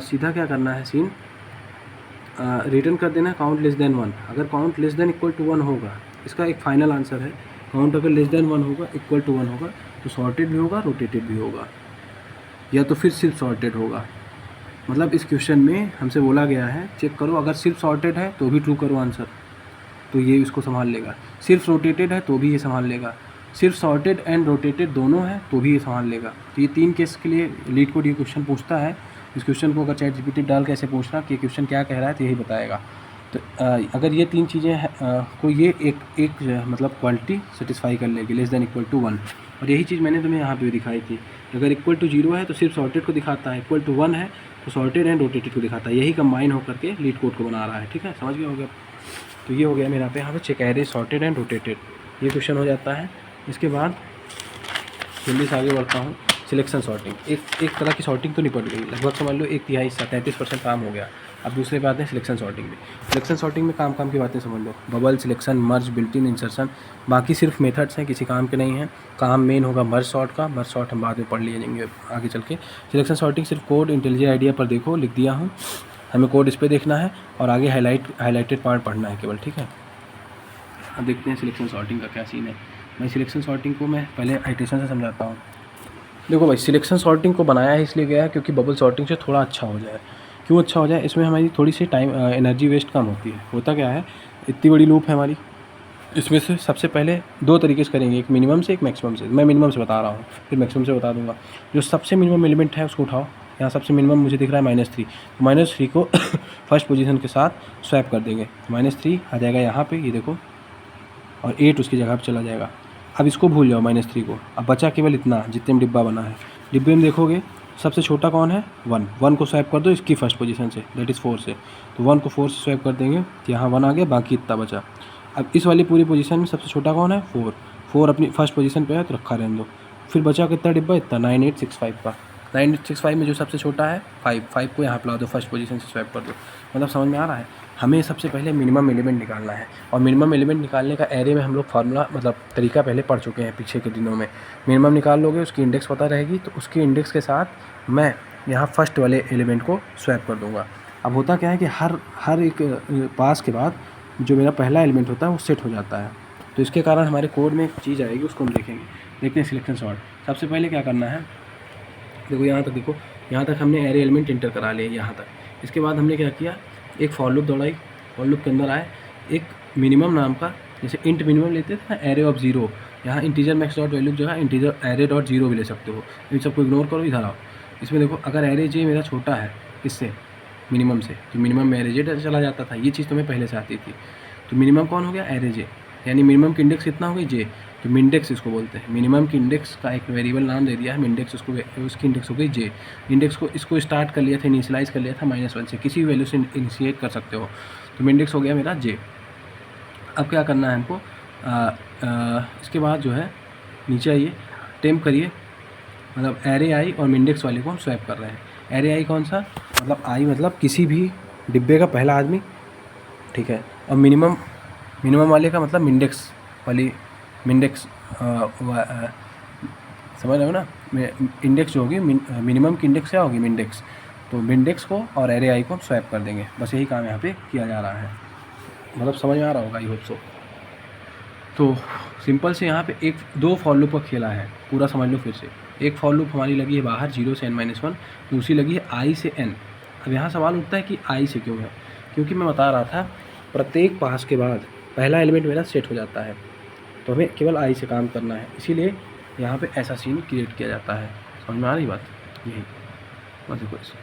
सीधा क्या करना है सीन, रिटर्न कर देना काउंट <1। अगर काउंट <=1 होगा, इसका एक फाइनल आंसर है, काउंट अगर <1 होगा, =1 होगा तो सॉर्टेड भी होगा रोटेटेड भी होगा, या तो फिर सिर्फ सॉर्टेड होगा। मतलब इस क्वेश्चन में हमसे बोला गया है चेक करो, अगर सिर्फ सॉर्टेड है तो भी ट्रू करो आंसर, तो ये इसको संभाल लेगा। सिर्फ रोटेटेड है तो भी ये संभाल लेगा। सिर्फ सॉर्टेड एंड रोटेटेड दोनों है तो भी ये संभाल लेगा। तो ये 3 केस के लिए लीड कोड ये क्वेश्चन पूछता है। इस क्वेश्चन को अगर चैट जीपीटी डाल के ऐसे पूछना कि क्वेश्चन क्या कह रहा है तो यही बताएगा। तो अगर ये 3 चीज़ें हैं को ये एक मतलब क्वालिटी सेटिस्फाई कर लेगी, लेस देन इक्वल टू 1। और यही चीज़ मैंने तुम्हें यहाँ पे भी दिखाई थी। अगर इक्वल टू 0 है तो सिर्फ सॉर्टेड को दिखाता है, इक्वल टू 1 है तो सॉर्टेड एंड रोटेटेड को दिखाता है। यही कंबाइन होकर के लीड कोड को बना रहा है। ठीक है, समझ गए होगा। तो ये हो गया मेरा पे यहाँ पे check array sorted and rotated, ये क्वेश्चन हो जाता है। इसके बाद जल्दी से आगे बढ़ता हूँ। सिलेक्शन सॉर्टिंग, एक तरह की सॉर्टिंग तो निपट गई, लगभग समझ लो 1/3 हिस्सा 33% काम हो गया। अब दूसरे पे आते हैं सिलेक्शन सॉर्टिंग में। सिलेक्शन सॉर्टिंग में काम की बातें समझ लो, bubble, selection, merge, built in, insertion, बाकी सिर्फ मेथड्स हैं, किसी काम के नहीं हैं। काम मेन होगा मर्ज सॉर्ट का, मर्ज सॉर्ट हम बाद में पढ़ लिए जाएंगे आगे चल के। सिलेक्शन सॉर्टिंग सिर्फ कोड इंटेलिजेंट आइडिया पर देखो, लिख दिया हूँ, हमें कोड इस पर देखना है और आगे हाईलाइटेड पार्ट पढ़ना है केवल। ठीक है, अब देखते हैं सिलेक्शन सॉर्टिंग का क्या सीन है। मैं सिलेक्शन सॉर्टिंग को मैं पहले आइटेशन से समझाता हूँ। देखो भाई, सिलेक्शन सॉर्टिंग को बनाया है इसलिए गया है क्योंकि बबल सॉर्टिंग से थोड़ा अच्छा हो जाए। क्यों अच्छा हो जाए? इसमें हमारी थोड़ी सी टाइम एनर्जी वेस्ट कम होती है। होता क्या है, इतनी बड़ी लूप है हमारी, इसमें से सबसे पहले 2 तरीके से करेंगे, एक मिनिमम से एक मैक्सिमम से। मैं मिनिमम से बता रहा हूँ, फिर मैक्सिमम से बता दूंगा। जो सबसे मिनिमम एलिमेंट है उसको उठाओ, यहाँ सबसे मिनिमम मुझे दिख रहा है -3, तो -3 को फर्स्ट पोजीशन के साथ स्वैप कर देंगे। -3 आ जाएगा यहाँ पे, ये देखो, और 8 उसकी जगह पर चला जाएगा। अब इसको भूल जाओ -3 को, अब बचा केवल इतना जितने में डिब्बा बना है। डिब्बे में देखोगे सबसे छोटा कौन है, 1 को स्वैप कर दो इसकी फर्स्ट पोजीशन से, दैट इज़ 4 से। तो 1 को 4 से स्वैप कर देंगे तो यहाँ 1 आ गया, बाकी इतना बचा। अब इस वाली पूरी पोजीशन में सबसे छोटा कौन है, 4 अपनी फर्स्ट पोजीशन पे है तो रखा रहने दो। फिर बचा कितना डिब्बा, इतना 9865 का। 9865 में जो सबसे छोटा है 5 को यहाँ पे ला दो, फर्स्ट पोजीशन से स्वैप कर दो। मतलब समझ में आ रहा है। हमें सबसे पहले मिनिमम एलिमेंट निकालना है, और मिनिमम एलिमेंट निकालने का एरे में हम लोग फार्मूला मतलब तरीका पहले पढ़ चुके हैं पीछे के दिनों में। मिनिमम निकाल लोगे, उसकी इंडेक्स पता रहेगी, तो उसकी इंडेक्स के साथ मैं यहाँ फर्स्ट वाले एलिमेंट को स्वैप कर दूँगा। अब होता क्या है कि हर एक पास के बाद जो मेरा पहला एलिमेंट होता है वो सेट हो जाता है। तो इसके कारण हमारे कोड में एक चीज़ आएगी, उसको हम देखेंगे। देखते हैं सिलेक्शन सॉर्ट। सबसे पहले क्या करना है, देखो यहाँ तक, देखो यहाँ तक हमने एरे एलिमेंट इंटर करा लिए यहाँ तक। इसके बाद हमने क्या किया, एक फॉर लूप दौड़ाई, फॉर लूप के अंदर आए, एक मिनिमम नाम का, जैसे इंट मिनिमम लेते थे ना, एरे ऑफ 0, यहाँ इंटीजर मैक्स डॉट वैल्यू जो है इंटीजर एरे डॉट 0 भी ले सकते हो। इन सबको इग्नोर करो, इधर आओ। इसमें देखो, अगर एरे जे मेरा छोटा है किससे, मिनिमम से, तो मिनिमम में एरे जे चला जाता था। ये चीज़ तुम्हें पहले से आती थी। तो मिनिमम कौन हो गया, एरे जे, यानी मिनिमम की इंडेक्स कितना हो गई, जे। तो मिंडेक्स इसको बोलते हैं। मिनिमम की इंडेक्स का एक वेरिएबल नाम दे दिया है मिंडेक्स, उसकी इंडेक्स हो गई जे। इंडेक्स को इसको स्टार्ट कर लिया था, इनिशियलाइज़ कर लिया था -1 से, किसी भी वैल्यू से इनिशिएट कर सकते हो। तो मिंडेक्स हो गया मेरा जे। अब क्या करना है हमको, इसके बाद जो है नीचे आइए, टेम्प करिए, मतलब एरे आई और मिंडेक्स वाले को हम स्वैप कर रहे हैं। एरे आई कौन सा, मतलब आई मतलब किसी भी डिब्बे का पहला आदमी, ठीक है। और मिनिमम वाले का मतलब मिंडेक्स वाली, मिंडेक्स समझ रहे हो ना। इंडेक्स जो होगी, मिनिमम की इंडेक्स क्या होगी, मिंडेक्स। तो मिंडेक्स को और एरे आई को हम स्वैप कर देंगे। बस यही काम यहाँ पे किया जा रहा है। मतलब समझ में आ रहा होगा, आई होप सो। तो सिंपल से यहाँ पे 2 फॉर लूप का खेला है, पूरा समझ लो फिर से। एक फॉर लूप हमारी लगी है बाहर 0 से n-1, दूसरी लगी है i से n। अब यहाँ सवाल उठता है कि i से क्यों है, क्योंकि मैं बता रहा था प्रत्येक पास के बाद पहला एलिमेंट मेरा सेट हो जाता है, तो हमें केवल i से काम करना है, इसीलिए यहाँ पे ऐसा सीन क्रिएट किया जाता है। समझ में आ रही बात, यही बस देखो इसे।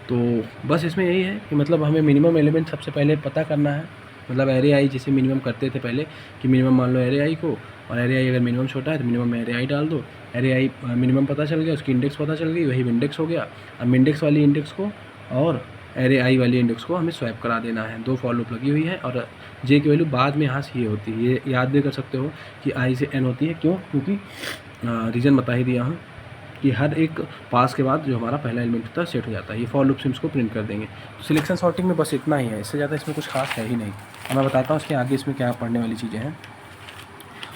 तो बस इसमें यही है कि मतलब हमें मिनिमम एलिमेंट सबसे पहले पता करना है। मतलब एरे आई जिसे मिनिमम करते थे पहले, कि मिनिमम मान लो एरे आई को, और एरे आई अगर मिनिमम छोटा है तो मिनिमम में एरे आई डाल दो। एरे आई मिनिमम पता चल गया, उसकी इंडेक्स पता चल गई, वही इंडेक्स हो गया। अब इंडेक्स वाली इंडेक्स को और एरे आई वाली इंडेक्स को हमें स्वैप करा देना है। 2 फॉर लूप लगी हुई है, और जे की वैल्यू बाद में यहाँ से ये होती है। ये याद भी कर सकते हो कि आई से एन होती है, क्यों, क्योंकि रीज़न बता ही दिया हूँ कि हर एक पास के बाद जो हमारा पहला एलिमेंट होता है सेट हो जाता है। ये फॉर लूप से इसको प्रिंट कर देंगे। तो सिलेक्शन सॉर्टिंग में बस इतना ही है, इससे ज़्यादा इसमें कुछ खास है ही नहीं। अब मैं बताता हूँ इसके आगे इसमें क्या पढ़ने वाली चीज़ें हैं।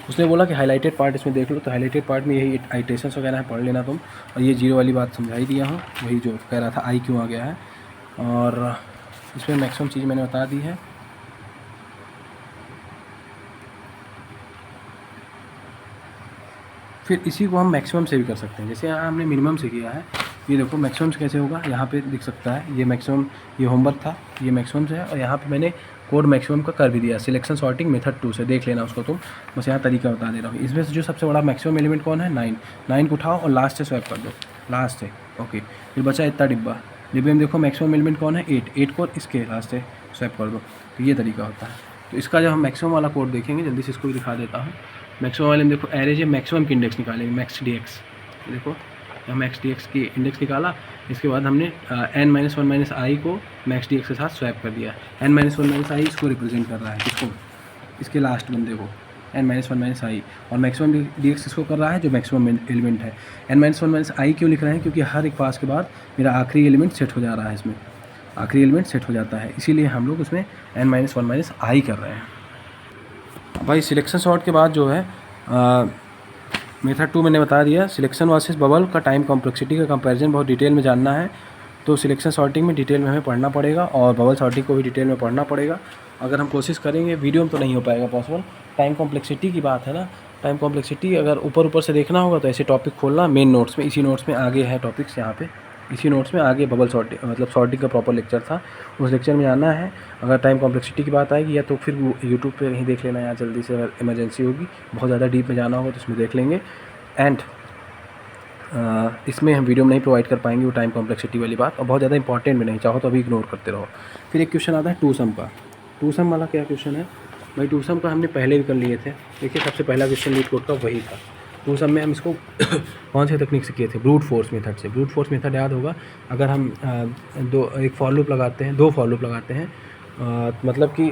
उसने बोला कि हाईलाइटेड पार्ट इसमें देख लो, तो हाईलाइटेड पार्ट में यही आइटेशंस वगैरह है, पढ़ लेना तुम। और ये 0 वाली बात समझा ही दिया हूँ, वही जो कह रहा था आई क्यों आ गया है। और इसमें मैक्सिमम चीज़ मैंने बता दी है। फिर इसी को हम मैक्सिमम से भी कर सकते हैं। जैसे यहाँ हमने मिनिमम से किया है, ये देखो मैक्सिमम से कैसे होगा, यहाँ पे दिख सकता है ये मैक्सिमम, ये होमवर्क था, ये मैक्सिमम से है, और यहाँ पे मैंने कोड मैक्सिमम का कर भी दिया, सिलेक्शन सॉर्टिंग मेथड 2 से, देख लेना उसको तुम, बस यहाँ तरीका बता दे रहा हूँ। इसमें से जो सबसे बड़ा मैक्सिमम एलिमेंट कौन है, 9 को उठाओ और लास्ट से स्वैप कर दो, लास्ट से, ओके। फिर बचा इतना डिब्बे में देखो मैक्सिमम एलिमेंट कौन है, 8 को इसके लास्ट से स्वैप कर दो, तो ये तरीका होता है। तो इसका जब हम मैक्सिमम वाला कोड देखेंगे, जल्दी से इसको भी दिखा देता हूँ। मैक्सिमम वाले में देखो एरेज है, मैक्सिमम की इंडेक्स निकालेंगे, मैक्स डी एक्स, देखो हम एक्स डी एक्स की इंडेक्स निकाला, इसके बाद हमने n-1 - i को मैक्स डी एक्स के साथ स्वैप कर दिया। n-1 - i इसको रिप्रेजेंट कर रहा है, किसको, इसके लास्ट बंदे को, n-1 - i, और मैक्सिमम डी एक्स इसको कर रहा है जो मैक्सिमम एलिमेंट है। n-1 - i क्यों लिख रहे हैं, क्योंकि हर एक पास के बाद मेरा आखिरी एलिमेंट सेट हो जा रहा है, इसमें आखिरी एलिमेंट सेट हो जाता है, इसीलिए हम लोग उसमें n-1 - i कर रहे हैं। भाई सिलेक्शन सॉर्ट के बाद जो है मेथड 2 मैंने बता दिया, सिलेक्शन वर्सेस बबल का टाइम कॉम्प्लेक्सिटी का कंपैरिजन बहुत डिटेल में जानना है, तो सिलेक्शन सॉर्टिंग में डिटेल में हमें पढ़ना पड़ेगा और बबल सॉर्टिंग को भी डिटेल में पढ़ना पड़ेगा। अगर हम कोशिश करेंगे, वीडियो में तो नहीं हो पाएगा पॉसिबल। टाइम कॉम्प्लेक्सिटी की बात है ना, टाइम कॉम्प्लेक्सिटी अगर ऊपर से देखना होगा तो ऐसे टॉपिक खोलना मेन नोट्स में, इसी नोट्स में आगे है टॉपिक्स, यहाँ पे इसी नोट्स में आगे बबल सॉर्टिंग मतलब सॉर्टिंग का प्रॉपर लेक्चर था, उस लेक्चर में आना है। अगर टाइम कॉम्प्लेक्सिटी की बात आएगी या तो फिर यूट्यूब पे कहीं देख लेना यार जल्दी से, अगर इमरजेंसी होगी, बहुत ज़्यादा डीप में जाना होगा तो इसमें देख लेंगे। एंड इसमें हम वीडियो में नहीं प्रोवाइड कर पाएंगे वो टाइम कॉम्प्लेक्सिटी वाली बात, और बहुत ज़्यादा इंपॉर्टेंट भी नहीं, चाहो तो अभी इग्नोर करते रहो। फिर एक क्वेश्चन आता है टू सम का। टू सम वाला क्या क्वेश्चन है भाई, टू सम का हमने पहले भी कर लिए थे। देखिए सबसे पहला क्वेश्चन LeetCode का वही था। टू सम में हम इसको कौन से तकनीक से किए थे, ब्रूट फोर्स मेथड से। ब्रूट फोर्स मेथड याद होगा, अगर हम एक फॉर लूप लगाते हैं, 2 फॉर लूप लगाते हैं, मतलब कि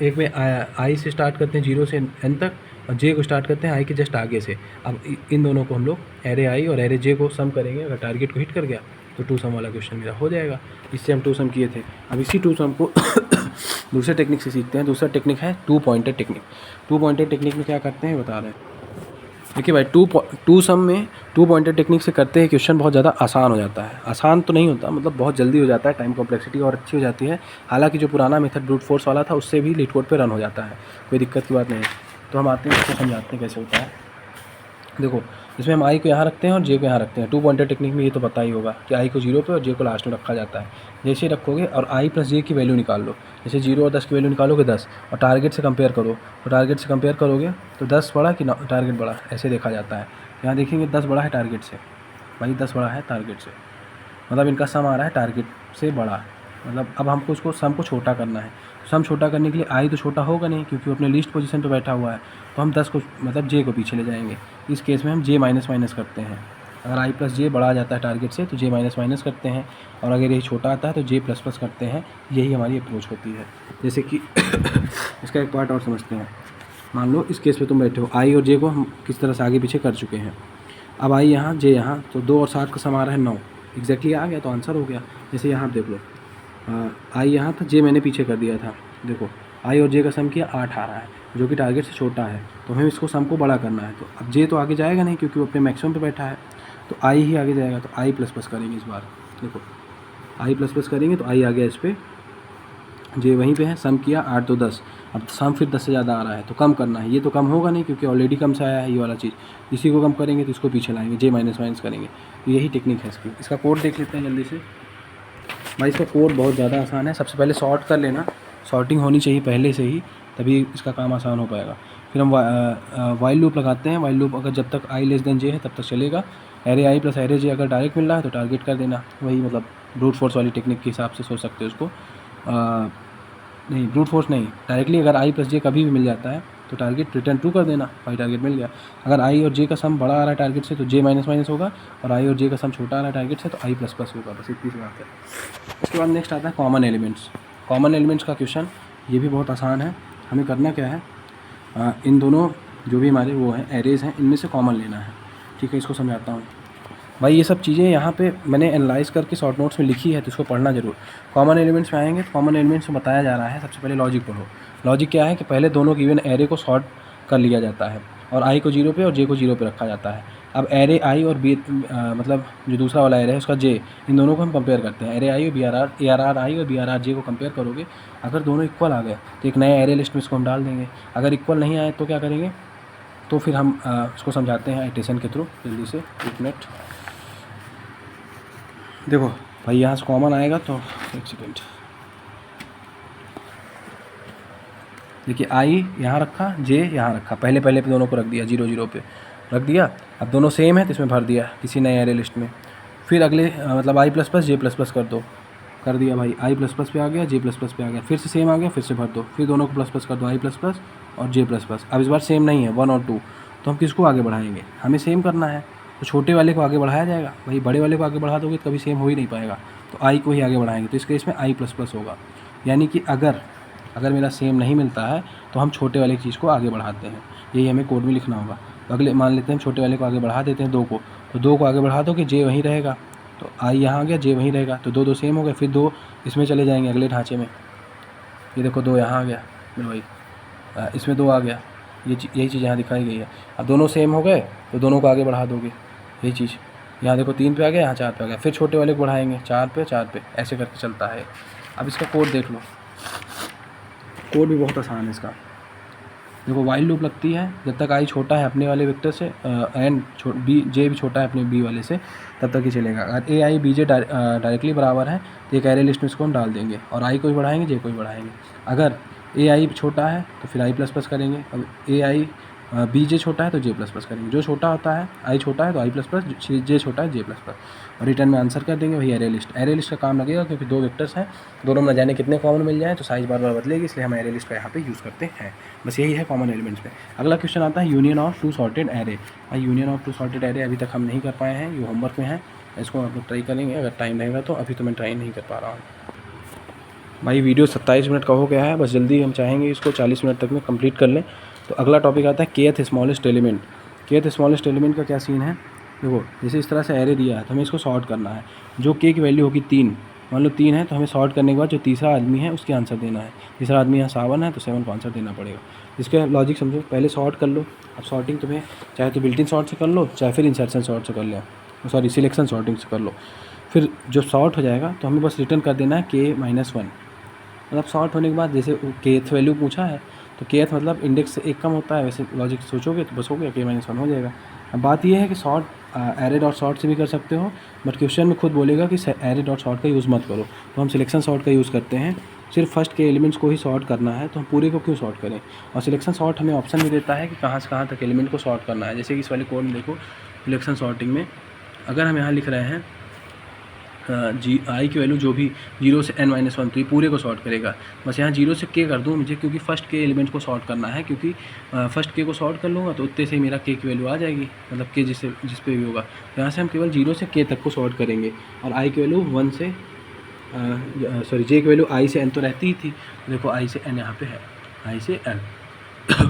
एक में आई से स्टार्ट करते हैं 0 से n तक, और जे को स्टार्ट करते हैं आई के जस्ट आगे से। अब इन दोनों को हम लोग एरे आई और एरे जे को सम करेंगे, अगर टारगेट को हिट कर गया तो टू सम वाला क्वेश्चन मेरा हो जाएगा। इससे हम टू सम किए थे। अब इसी टू सम को दूसरे टेक्निक से सीखते हैं। दूसरा टेक्निक है 2 पॉइंटेड टेक्निक। 2 पॉइंटेड टेक्निक में क्या करते हैं बता रहे हैं। देखिए भाई, टू सम में 2 पॉइंटेड टेक्निक से करते हैं क्वेश्चन बहुत ज़्यादा आसान हो जाता है। आसान तो नहीं होता, मतलब बहुत जल्दी हो जाता है, टाइम कॉम्प्लेक्सिटी और अच्छी हो जाती है। हालांकि जो पुराना मेथड ब्रूट फोर्स वाला था उससे भी LeetCode पे रन हो जाता है, कोई दिक्कत की बात नहीं है। तो हम आते हैं, इसको समझाते हैं कैसे होता है। देखो इसमें हम आई को यहाँ रखते हैं और जे को यहाँ रखते हैं। 2 पॉइंटेड टेक्निक में ये तो पता ही होगा कि आई को 0 पे और जे को लास्ट में रखा जाता है। जैसे ही रखोगे और आई प्लस जे की वैल्यू निकाल लो, जैसे 0 और 10 की वैल्यू निकालोगे 10, और टारगेट से कंपेयर करो, तो टारगेट से कंपेयर करोगे तो 10 बड़ा कि टारगेट बड़ा, ऐसे देखा जाता है। यहाँ देखेंगे 10 बड़ा है टारगेट से, भाई 10 बड़ा है टारगेट से, मतलब इनका सम आ रहा है टारगेट से बड़ा। मतलब अब हमको उसको सम को छोटा करना है। सम छोटा करने के लिए आई तो छोटा होगा नहीं, क्योंकि वो अपने लीस्ट पोजीशन पे बैठा हुआ है, तो हम 10 को मतलब जे को पीछे ले जाएंगे। इस केस में हम जे माइनस माइनस करते हैं। अगर आई प्लस जे बड़ा आ जाता है टारगेट से तो जे माइनस माइनस करते हैं, और अगर ये छोटा आता है तो जे प्लस प्लस करते हैं। यही हमारी अप्रोच होती है। जैसे कि इसका एक पार्ट और समझते हैं। मान लो इस केस में तुम बैठे हो, आई और जे को हम किस तरह से आगे पीछे कर चुके हैं। अब आई यहाँ, जे यहाँ, तो 2 और 7 का सम आ रहा है 9, एग्जैक्टली आ गया तो आंसर हो गया। जैसे यहाँ आप देख लो, आई यहाँ था, जे मैंने पीछे कर दिया था। देखो आई और जे का सम किया 8 आ रहा है, जो कि टारगेट से छोटा है, तो हमें इसको सम को बड़ा करना है। तो अब जे तो आगे जाएगा नहीं, क्योंकि वो अपने मैक्सिमम पे बैठा है, तो आई ही आगे जाएगा। तो आई प्लस प्लस करेंगे इस बार। देखो आई प्लस प्लस करेंगे तो आई आ गया इस पर, जे वहीं पे है, सम किया 8 तो 10। अब सम फिर 10 से ज़्यादा आ रहा है तो कम करना है। ये तो कम होगा नहीं, क्योंकि ऑलरेडी कम से आया है ये वाला चीज़। इसी को कम करेंगे तो इसको पीछे लाएंगे, जे माइनस माइनस करेंगे। तो यही टेक्निक है इसकी। इसका कोड देख लेते हैं जल्दी से। भाई इसका कोड बहुत ज़्यादा आसान है। सबसे पहले सॉर्ट कर लेना, सॉर्टिंग होनी चाहिए पहले से ही, तभी इसका काम आसान हो पाएगा। फिर हम वाइल लूप लगाते हैं। वाइल लूप अगर जब तक आई लेस देन जे है तब तक चलेगा। एरे आई प्लस एरे जे अगर डायरेक्ट मिल रहा है तो टारगेट कर देना। वही मतलब ब्रूट फोर्स वाली टेक्निक के हिसाब से सोच सकते हो उसको। नहीं ब्रूट फोर्स नहीं, डायरेक्टली अगर आई प्लस जे कभी भी मिल जाता है तो टारगेट रिटर्न ट्रू कर देना, भाई टारगेट मिल गया। अगर आई और जे का सम बड़ा आ रहा है टारगेट से तो जे माइनस माइनस होगा, और आई और जे का सम छोटा आ रहा है टारगेट से तो आई प्लस प्लस होगा। बस इतनी सी बात है। उसके बाद नेक्स्ट आता है कॉमन एलिमेंट्स। कॉमन एलिमेंट्स का क्वेश्चन ये भी बहुत आसान है। हमें करना क्या है, इन दोनों जो भी हमारे वो हैं एरेज हैं, इनमें से कॉमन लेना है। ठीक है, इसको समझाता हूँ। भाई ये सब चीज़ें यहाँ पे मैंने एनालाइज करके शॉर्ट नोट्स में लिखी है, तो इसको पढ़ना जरूर। कॉमन एलिमेंट्स में आएंगे तो कॉमन एलिमेंट्स में बताया जा रहा है, सबसे पहले लॉजिक पढ़ो। लॉजिक क्या है कि पहले दोनों गिवन एरे को सॉर्ट कर लिया जाता है, और आई को 0 पे और जे को 0 पे रखा जाता है। अब एरे आई और बी मतलब जो दूसरा वाला एरे है उसका जे, इन दोनों को हम कंपेयर करते हैं। एरे आई और B R R, A R R I और बी आर आर जे को कंपेयर करोगे। अगर दोनों इक्वल आ गए तो एक नए एरे लिस्ट में इसको हम डाल देंगे। अगर इक्वल नहीं आए तो क्या करेंगे, तो फिर हम उसको समझाते हैं आइटेशन के थ्रू जल्दी से। 1 मिनट। देखो भाई यहाँ से कॉमन आएगा तो 1 सेकेंड। देखिए आई यहाँ रखा, जे यहाँ रखा, पहले पे दोनों को रख दिया, 0 0 पे रख दिया। अब दोनों सेम है तो इसमें भर दिया किसी नए एरे लिस्ट में। फिर अगले मतलब आई प्लस प्लस जे प्लस प्लस कर दो, कर दिया भाई। आई प्लस प्लस पे आ गया, जे प्लस प्लस पे आ गया, फिर से सेम आ गया, फिर से भर दो, फिर दोनों को प्लस प्लस कर दो, आई प्लस प्लस और जे प्लस प्लस। अब इस बार सेम नहीं है 1 और 2, तो हम किसको आगे बढ़ाएंगे? हमें सेम करना है, तो छोटे वाले को आगे बढ़ाया जाएगा भाई। बड़े वाले को आगे बढ़ा दोगे तो कभी सेम हो ही नहीं पाएगा, तो आई को ही आगे बढ़ाएंगे। तो इस केस में आई प्लस प्लस होगा, यानी कि अगर मेरा सेम नहीं मिलता है तो हम छोटे वाले चीज़ को आगे बढ़ाते हैं। यही हमें कोड में लिखना होगा। तो अगले मान लेते हैं हम छोटे वाले को आगे बढ़ा देते हैं 2 को, तो 2 को आगे बढ़ा दो कि जे वहीं रहेगा, तो आई यहाँ आ गया, जे वहीं रहेगा, तो 2 2 सेम हो गए। फिर 2 इसमें चले जाएंगे अगले ढांचे में, ये देखो 2 यहाँ आ गया मेरे भाई, इसमें 2 आ गया, यही चीज़ यहाँ दिखाई गई है। अब दोनों सेम हो गए तो दोनों को आगे बढ़ा दोगे, यही चीज़। यहाँ देखो 3 पे आ गया, यहाँ 4 पे आ गया, फिर छोटे वाले को बढ़ाएंगे 4 पे 4 पे, ऐसे करके चलता है। अब इसका कोड देख लो, कोड भी बहुत आसान है इसका। देखो वाइल लूप लगती है जब तक आई छोटा है अपने वाले वेक्टर से एंड बी जे भी छोटा है अपने बी वाले से, तब तक ही चलेगा। अगर ए आई बी जे डायरेक्टली बराबर है तो एक एरे लिस्ट में इसको हम डाल देंगे और आई को भी बढ़ाएंगे, जे को भी बढ़ाएंगे। अगर ए आई छोटा है तो फिर आई प्लस प्लस करेंगे, अब ए आई बी जे छोटा है तो जे प्लस प्लस करेंगे। जो छोटा होता है आई छोटा है तो आई प्लस प्लस, जे छोटा है जे प्लस प्लस, और रिटर्न में आंसर कर देंगे वही एरे लिस्ट। एरे लिस्ट का काम लगेगा क्योंकि 2 वेक्टर्स हैं, दोनों में न जाने कितने कॉमन मिल जाए तो साइज बार बार बदलेगी, इसलिए हम एरे लिस्ट का यहाँ पे यूज़ करते हैं। बस यही है कॉमन एलिमेंट्स में। अगला क्वेश्चन आता है यूनियन ऑफ 2 सॉर्टेड एरे। भाई यूनियन ऑफ 2 सॉर्टेड एरे अभी तक हम नहीं कर पाए हैं, ये होमवर्क में है, इसको आप लोग ट्राई करेंगे अगर टाइम रहेगा तो। अभी तो मैं ट्राई नहीं कर पा रहा हूँ भाई। वीडियो 27 मिनट का हो गया है, बस जल्दी हम चाहेंगे इसको 40 मिनट तक में कंप्लीट कर लें। तो अगला टॉपिक आता है kth smallest element. Kth smallest element का क्या सीन है? देखो जैसे इस तरह से एरे दिया है तो हमें इसको सॉर्ट करना है। जो के की वैल्यू होगी 3, मान लो 3 है तो हमें सॉर्ट करने के बाद जो तीसरा आदमी है उसके आंसर देना है। तीसरा आदमी यहाँ 7 है तो 7 को आंसर देना पड़ेगा। इसका लॉजिक समझो, पहले सॉर्ट कर लो। अब सॉर्टिंग तुम्हें चाहे तो बिल्ट इन सॉर्ट से कर लो, चाहे फिर इंसर्शन सॉर्ट से कर लो, सॉरी सिलेक्शन सॉर्टिंग से कर लो। फिर जो सॉर्ट हो जाएगा तो हमें बस रिटर्न कर देना है k-1। मतलब सॉर्ट होने के बाद जैसे केथ वैल्यू पूछा है तो केथ मतलब इंडेक्स से 1 कम होता है, वैसे लॉजिक सोचोगे तो बस हो गया k-1 हो जाएगा। अब बात यह है कि सॉर्ट एरे डॉट सॉर्ट से भी कर सकते हो, बट क्वेश्चन में खुद बोलेगा कि एरे डॉट सॉर्ट का यूज़ मत करो, तो हम सिलेक्शन सॉर्ट का यूज़ करते हैं। सिर्फ फर्स्ट के एलिमेंट्स को ही सॉर्ट करना है तो हम पूरे को क्यों सॉर्ट करें। और सिलेक्शन सॉर्ट हमें ऑप्शन भी देता है कि कहाँ से कहाँ तक एलिमेंट को सॉर्ट करना है। जैसे कि इस वाले कोड में देखो, सिलेक्शन सॉर्टिंग में अगर हम यहाँ लिख रहे हैं जी आई की वैल्यू जो भी 0 से n-1 तो ये पूरे को सॉर्ट करेगा। बस यहाँ 0 से k कर दूँ मुझे, क्योंकि फर्स्ट के एलिमेंट को सॉर्ट करना है, क्योंकि फर्स्ट के को सॉर्ट कर लूँगा तो उतने से मेरा k की वैल्यू आ जाएगी, मतलब k जिस पे भी होगा। तो यहाँ से हम केवल 0 से k तक को सॉर्ट करेंगे और i की वैल्यू 1 से सॉरी j की वैल्यू i से n तो रहती ही थी। देखो i से n यहाँ पे है, i से n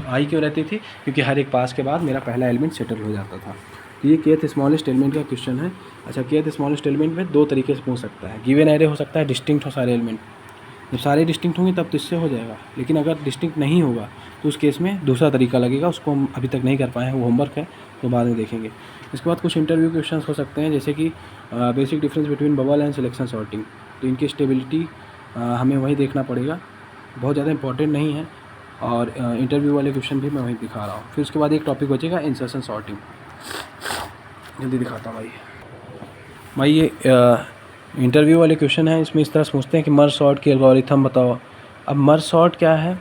i क्यों रहती थी? क्योंकि हर एक पास के बाद मेरा पहला एलिमेंट सेटल हो जाता था। तो ये केथ स्मॉलेस्ट एलिमेंट का क्वेश्चन है। अच्छा, केथ स्मॉलेस्ट एलिमेंट में 2 तरीके से पूछ सकता है। गिवन एरे हो सकता है, डिस्टिंक्ट हो सारे एलिमेंट। जब सारे डिस्टिंक्ट होंगे तब तो इससे हो जाएगा, लेकिन अगर डिस्टिंक्ट नहीं होगा तो उस केस में दूसरा तरीका लगेगा, उसको हम अभी तक नहीं कर पाए हैं, वो होमवर्क है तो बाद में देखेंगे। इसके बाद कुछ इंटरव्यू क्वेश्चन हो सकते हैं, जैसे कि basic difference between bubble and selection sorting. तो इनकी स्टेबिलिटी हमें वही देखना पड़ेगा, बहुत ज़्यादा इंपॉर्टेंट नहीं है, और इंटरव्यू वाले क्वेश्चन भी मैं वहीं दिखा रहा हूँ। फिर उसके बाद एक टॉपिक बचेगा इंसर्शन सॉर्टिंग, जल्दी दिखाता हूँ भाई। ये इंटरव्यू वाले क्वेश्चन है, इसमें इस तरह से पूछते हैं कि मर्ज सॉर्ट की एल्गोरिथम बताओ। अब मर्ज सॉर्ट क्या है?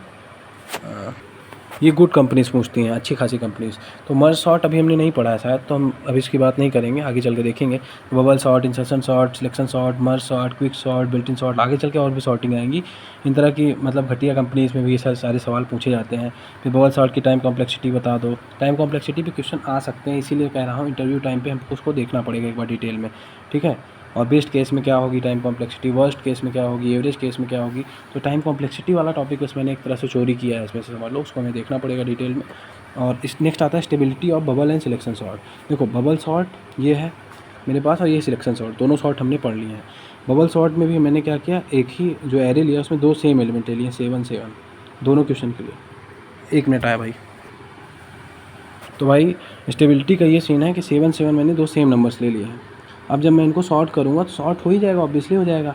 ये गुड कंपनीज पूछती हैं, अच्छी खासी कंपनीज। तो मर्ज सॉर्ट अभी हमने नहीं पढ़ा है शायद, तो हम अभी इसकी बात नहीं करेंगे, आगे चल के देखेंगे। Bubble sort, insertion sort, selection sort, merge sort, quick sort, built in sort, आगे चल के और भी सॉर्टिंग आएंगी। इन तरह की मतलब घटिया कंपनीज में भी ये सारे सवाल पूछे जाते हैं। फिर बबल सॉर्ट की टाइम कॉम्प्लेक्सिटी बता दो। टाइम कॉम्प्लेक्सिटी भी क्वेश्चन आ सकते हैं, इसीलिए कह रहा हूँ इंटरव्यू टाइम पर हमको उसको देखना पड़ेगा एक बार डिटेल में, ठीक है। और बेस्ट केस में क्या होगी टाइम कॉम्प्लेक्सिटी, वर्स्ट केस में क्या होगी, एवरेज केस में क्या होगी। तो टाइम कॉम्प्लेक्सिटी वाला टॉपिक बस मैंने एक तरह से चोरी किया है इसमें से, समझ लो, उसको हमें देखना पड़ेगा डिटेल में। और इस नेक्स्ट आता है stability of bubble and selection sort. देखो बबल सॉर्ट ये है मेरे पास और ये सिलेक्शन सॉर्ट, दोनों सॉर्ट हमने पढ़ लिए हैं। बबल सॉर्ट में भी मैंने क्या किया, एक ही जो एरे लिया उसमें 2 सेम एलिमेंट ले लिए 7 7 दोनों क्वेश्चन के लिए। 1 मिनट आया भाई। तो भाई स्टेबिलिटी का ये सीन है कि 7 7 मैंने 2 सेम नंबर्स ले लिए हैं। अब जब मैं इनको सॉर्ट करूँगा तो सॉर्ट हो ही जाएगा, ऑब्वियसली हो जाएगा।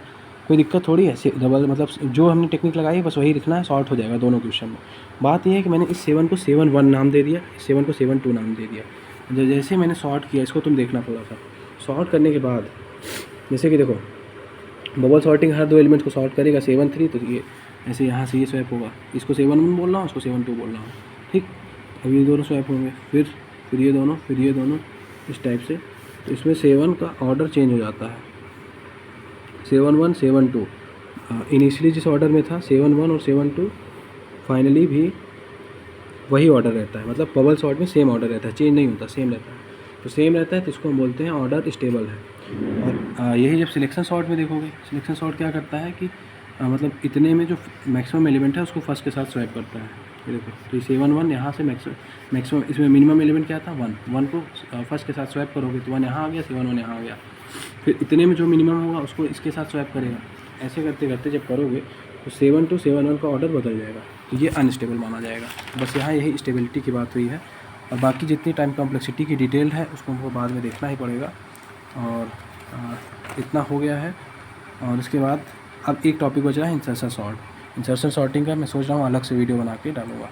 कोई दिक्कत थोड़ी है। डबल मतलब जो हमने टेक्निक लगाई है बस वही लिखना है, सॉर्ट हो जाएगा दोनों क्वेश्चन में। बात ये है कि मैंने इस 7 को 7-1 नाम दे दिया, इस 7 को 7-2 नाम दे दिया। जैसे मैंने सॉर्ट किया, इसको तुम देखना थोड़ा सा। सॉर्ट करने के बाद जैसे कि देखो बबल सॉर्टिंग हर 2 एलिमेंट्स को सॉर्ट करेगा 7-3, तो ये ऐसे यहाँ से ये स्वैप होगा, इसको 7-1 बोल रहा हूँ, इसको 7-2 बोल रहा हूँ, ठीक। अब ये दोनों स्वैप होंगे, फिर ये दोनों, फिर ये दोनों, इस टाइप से। तो इसमें 7 का ऑर्डर चेंज हो जाता है, 7-1 7-2। इनिशियली जिस ऑर्डर में था 7-1 और 7-2, फाइनली भी वही ऑर्डर रहता है। मतलब बबल सॉर्ट में सेम ऑर्डर रहता है, चेंज नहीं होता, सेम रहता है। तो सेम रहता है तो इसको हम बोलते हैं ऑर्डर स्टेबल है। और यही जब सिलेक्शन सॉर्ट में देखोगे, सिलेक्शन सॉर्ट क्या करता है कि मतलब इतने में जो मैक्सिमम एलिमेंट है उसको फर्स्ट के साथ स्वैप करता है। ये देखो, तो ये 7-1 यहाँ से मैक्सिमम इसमें मिनिमम एलिमेंट क्या था 1 को फर्स्ट के साथ स्वैप करोगे तो 1 यहाँ आ गया, 7-1 यहाँ आ गया। फिर इतने में जो मिनिमम होगा उसको इसके साथ स्वैप करेगा। ऐसे करते करते जब करोगे तो 7-2 7-1 का ऑर्डर बदल जाएगा, तो ये अनस्टेबल माना जाएगा। बस यहाँ यही स्टेबिलिटी की बात हुई है, और बाकी जितनी टाइम कॉम्प्लेक्सिटी की डिटेल है उसको हमको बाद में देखना ही पड़ेगा। और इतना हो गया है। और इसके बाद अब एक टॉपिक बच रहा है इंसर्शन सॉर्ट। इंसर्शन सॉर्टिंग का मैं सोच रहा हूँ अलग से वीडियो बना के डालूँगा।